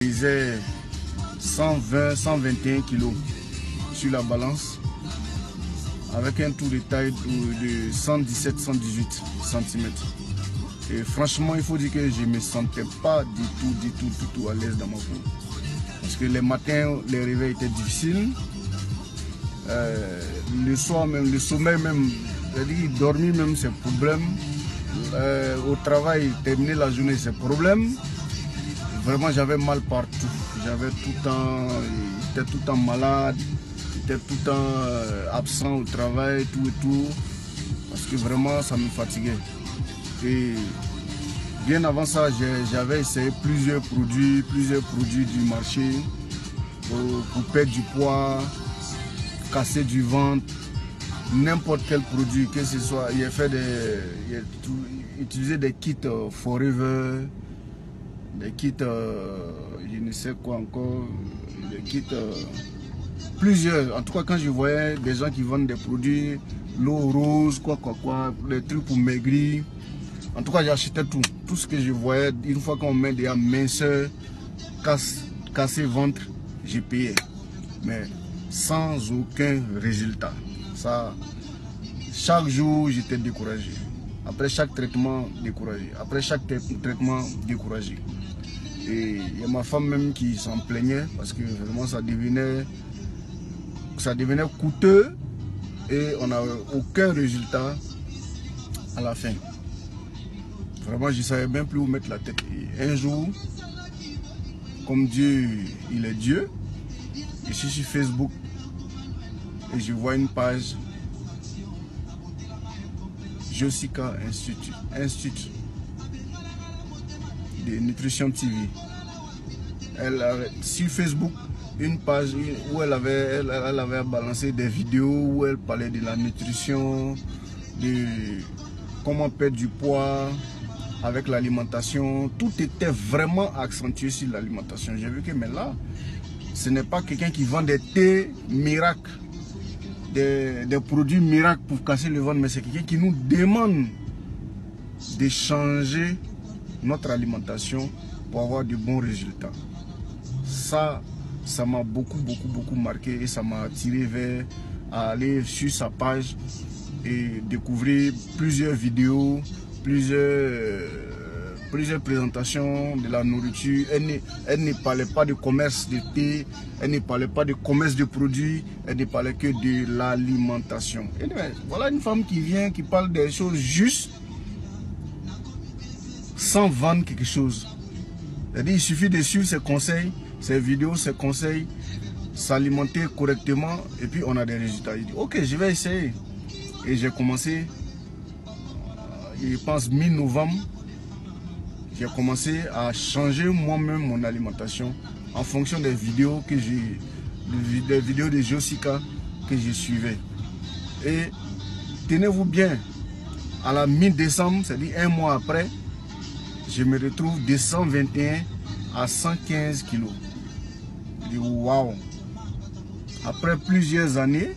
Je faisais 120, 121 kilos sur la balance avec un tour de taille de 117, 118 cm. Et franchement, il faut dire que je ne me sentais pas du tout à l'aise dans ma peau. Parce que les matins, les réveils étaient difficiles. Le soir même, le sommeil même, c'est-à-dire dormir même, c'est problème. Au travail, terminer la journée, c'est problème. Vraiment, j'avais mal partout. J'avais tout le temps, j'étais tout le temps malade, j'étais tout le temps absent au travail, tout et tout. Parce que vraiment, ça me fatiguait. Et bien avant ça, j'avais essayé plusieurs produits du marché pour perdre du poids, casser du ventre, n'importe quel produit, que ce soit. Il a fait utiliser des kits Forever, des kits, je ne sais quoi encore, des kits, plusieurs. En tout cas, quand je voyais des gens qui vendent des produits, l'eau rose, quoi, des trucs pour maigrir. En tout cas, j'achetais tout ce que je voyais. Une fois qu'on met des minceur, casser ventre, j'ai payé. Mais sans aucun résultat. Ça, chaque jour, j'étais découragé. Après chaque traitement, découragé. Après chaque traitement, découragé. Et il y a ma femme même qui s'en plaignait parce que vraiment ça devenait coûteux et on n'a aucun résultat à la fin. Vraiment, je ne savais même plus où mettre la tête. Et un jour, comme Dieu, il est Dieu, je suis sur Facebook et je vois une page Josica Institute de Nutrition TV. Elle avait sur Facebook une page où elle avait balancé des vidéos où elle parlait de la nutrition, de comment perdre du poids avec l'alimentation. Tout était vraiment accentué sur l'alimentation. J'ai vu que mais là, ce n'est pas quelqu'un qui vend des thés miracles, des produits miracles pour casser le ventre, mais c'est quelqu'un qui nous demande de changer notre alimentation pour avoir de bons résultats. Ça m'a beaucoup marqué et ça m'a attiré vers à aller sur sa page et découvrir plusieurs vidéos, plusieurs présentations de la nourriture. Elle ne parlait pas de commerce de thé, elle ne parlait pas de commerce de produits, elle ne parlait que de l'alimentation. Voilà une femme qui vient, qui parle des choses justes, sans vendre quelque chose. C'est-à-dire, il suffit de suivre ses conseils, ses vidéos, ses conseils, s'alimenter correctement et puis on a des résultats. Il dit, ok, je vais essayer. Et j'ai commencé, je pense mi-novembre, j'ai commencé à changer moi-même mon alimentation en fonction des vidéos des vidéos de Josica que je suivais. Et tenez-vous bien, à la mi-décembre, c'est-à-dire un mois après, je me retrouve de 121 à 115 kilos. Je dis waouh! Après plusieurs années,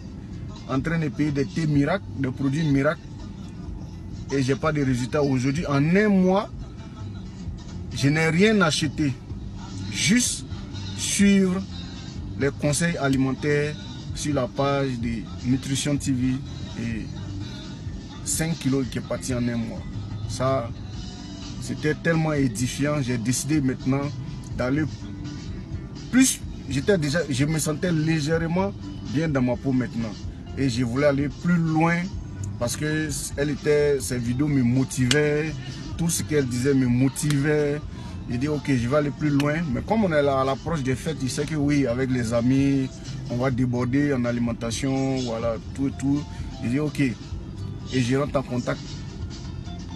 en train de payer des thés miracles, des produits miracles, et j'ai pas de résultats. Aujourd'hui, en un mois, je n'ai rien acheté. Juste suivre les conseils alimentaires sur la page de Nutrition TV et 5 kilos qui est parti en un mois. Ça, c'était tellement édifiant. J'ai décidé maintenant d'aller plus. Je me sentais légèrement bien dans ma peau maintenant. Et je voulais aller plus loin parce que ses vidéos me motivaient. Tout ce qu'elle disait me motivait. J'ai dit ok, je vais aller plus loin. Mais comme on est là à l'approche des fêtes, je sais que oui, avec les amis, on va déborder en alimentation, voilà, tout et tout. J'ai dit ok. Et je rentre en contact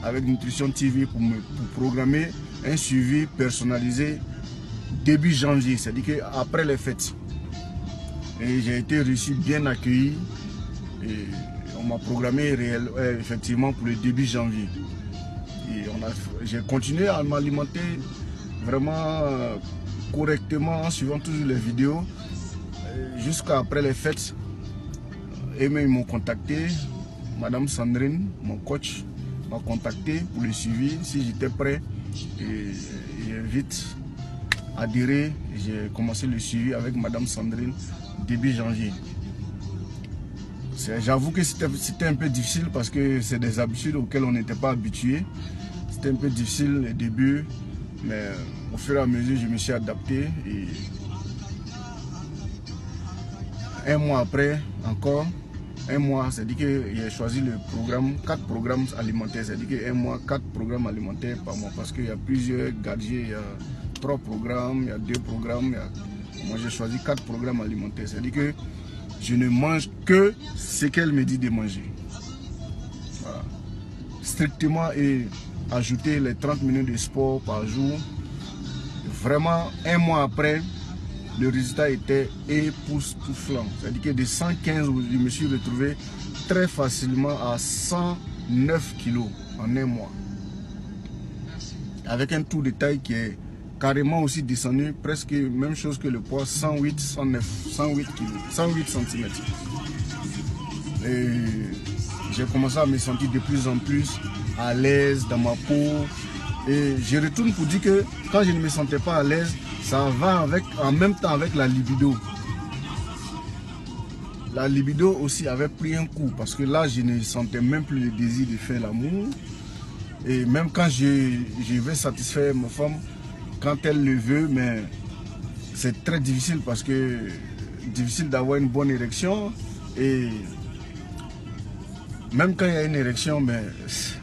avec Nutrition TV pour programmer un suivi personnalisé début janvier, c'est-à-dire qu'après les fêtes. Et j'ai été reçu, bien accueilli. Et on m'a programmé effectivement pour le début janvier. Et j'ai continué à m'alimenter vraiment correctement en suivant toujours les vidéos jusqu'à après les fêtes. Et même ils m'ont contacté, Madame Sandrine, mon coach, m'a contacté pour le suivi si j'étais prêt. Et j'ai vite adhéré. J'ai commencé le suivi avec Madame Sandrine début janvier. J'avoue que c'était un peu difficile parce que c'est des habitudes auxquelles on n'était pas habitué. C'était un peu difficile le début, mais au fur et à mesure, je me suis adapté. Et un mois après, encore, un mois, c'est-à-dire que j'ai choisi le programme, 4 programmes alimentaires. C'est-à-dire qu'un mois, 4 programmes alimentaires par mois. Parce qu'il y a plusieurs gadgets, il y a 3 programmes, il y a 2 programmes. Moi, j'ai choisi 4 programmes alimentaires. C'est-à-dire que je ne mange que ce qu'elle me dit de manger. Voilà. Strictement, et ajouter les 30 minutes de sport par jour. Vraiment, un mois après, le résultat était époustouflant. C'est-à-dire que de 115, je me suis retrouvé très facilement à 109 kilos en un mois. Avec un tour de taille qui est carrément aussi descendu, presque même chose que le poids, 108, 109, 108 kg, 108 cm. Et j'ai commencé à me sentir de plus en plus à l'aise dans ma peau. Et je retourne pour dire que quand je ne me sentais pas à l'aise, ça va en même temps avec la libido. La libido aussi avait pris un coup parce que là, je ne sentais même plus le désir de faire l'amour. Et même quand je vais satisfaire ma femme, quand elle le veut, mais c'est très difficile parce que difficile d'avoir une bonne érection. Et même quand il y a une érection, mais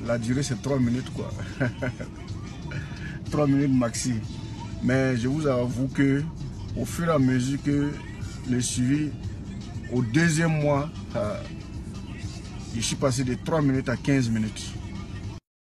la durée c'est 3 minutes quoi. 3 minutes maxi. Mais je vous avoue que au fur et à mesure que le suivi, au deuxième mois, je suis passé de 3 minutes à 15 minutes.